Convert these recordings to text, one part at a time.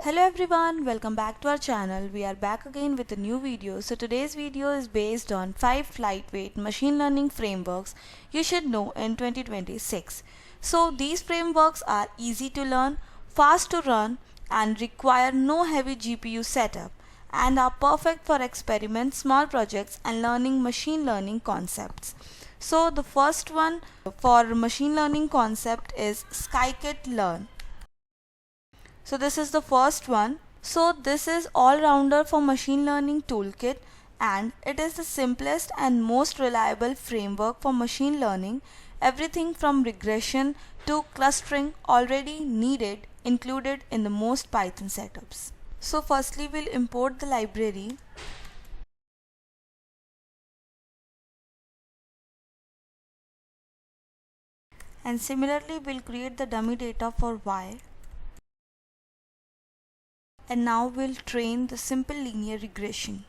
Hello everyone, welcome back to our channel. We are back again with a new video. So today's video is based on 5 lightweight machine learning frameworks you should know in 2026. So these frameworks are easy to learn, fast to run and require no heavy GPU setup and are perfect for experiments, small projects and learning machine learning concepts. So the first one for machine learning concept is Scikit-learn. So this is the first one. So this is all-rounder for machine learning toolkit and it is the simplest and most reliable framework for machine learning. Everything from regression to clustering already needed included in the most Python setups. So firstly we'll import the library. And similarly we'll create the dummy data for Y. And now we'll train the simple linear regression.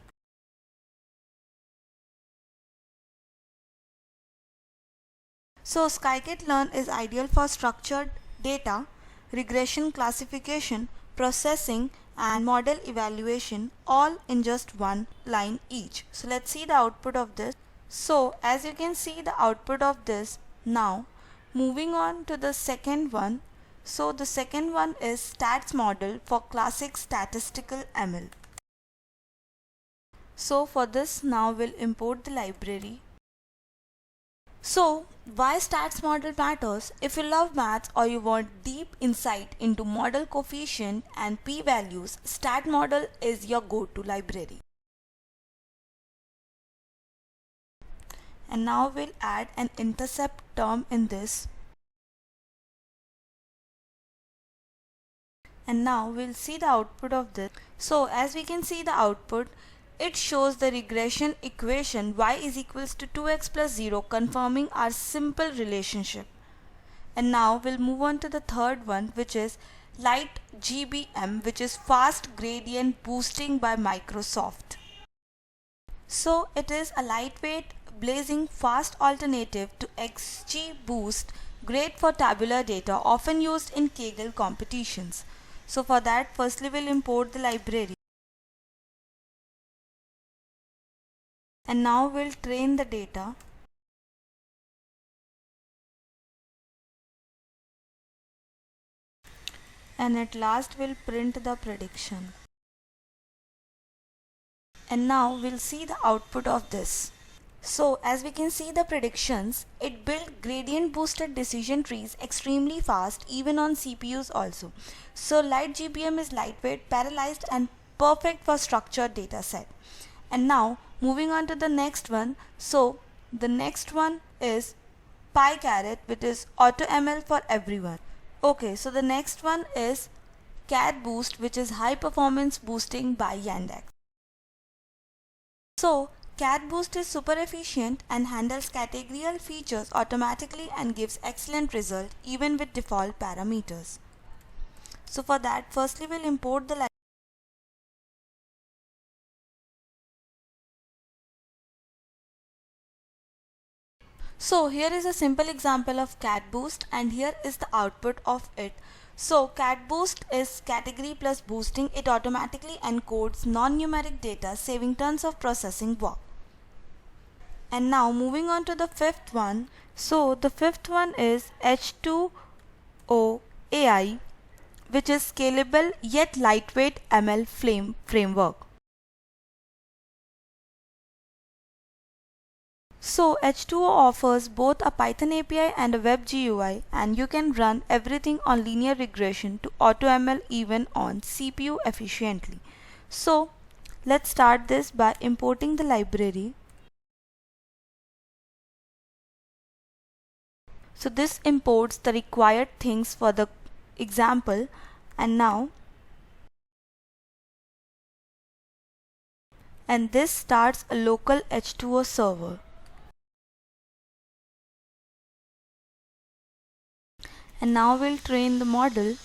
So Scikit-learn is ideal for structured data, regression classification, processing and model evaluation all in just one line each. So let's see the output of this. So as you can see the output of this. Now moving on to the second one. So the second one is Statsmodel for classic statistical ML. So for this now we'll import the library. So why Statsmodel matters? If you love maths or you want deep insight into model coefficient and p-values, Statsmodel is your go-to library. And now we'll add an intercept term in this. And now we'll see the output of this. So as we can see the output, it shows the regression equation y is equals to 2x plus 0, confirming our simple relationship. And now we'll move on to the third one, which is LightGBM, which is fast gradient boosting by Microsoft. So it is a lightweight blazing fast alternative to XGBoost, great for tabular data, often used in Kaggle competitions. So for that, firstly we'll import the library. And now we'll train the data. And at last we'll print the prediction. And now we'll see the output of this. So as we can see the predictions, it built gradient boosted decision trees extremely fast even on CPUs also. So LightGBM is lightweight, parallelized and perfect for structured data set. And now moving on to the next one. So the next one is PyCaret, which is AutoML for everyone. Okay, so the next one is CatBoost, which is high performance boosting by Yandex. So CatBoost is super efficient and handles categorical features automatically and gives excellent result even with default parameters. So for that, firstly we'll import the library. So here is a simple example of CatBoost and here is the output of it. So CatBoost is category plus boosting. It automatically encodes non-numeric data, saving tons of processing work. And now moving on to the fifth one. So the fifth one is H2O AI, which is scalable yet lightweight ML framework. So H2O offers both a Python API and a web GUI, and you can run everything on linear regression to AutoML even on CPU efficiently. So let's start this by importing the library. So this imports the required things for the example, and this starts a local H2O server. And now we'll train the model.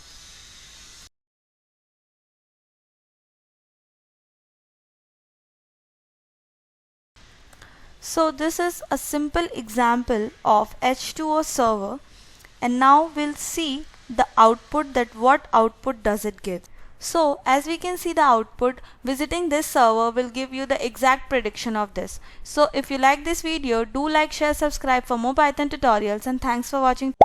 So this is a simple example of H2O server, and now we'll see the output, that what output does it give. So as we can see the output, visiting this server will give you the exact prediction of this. So if you like this video, do like, share, subscribe for more Python tutorials, and thanks for watching.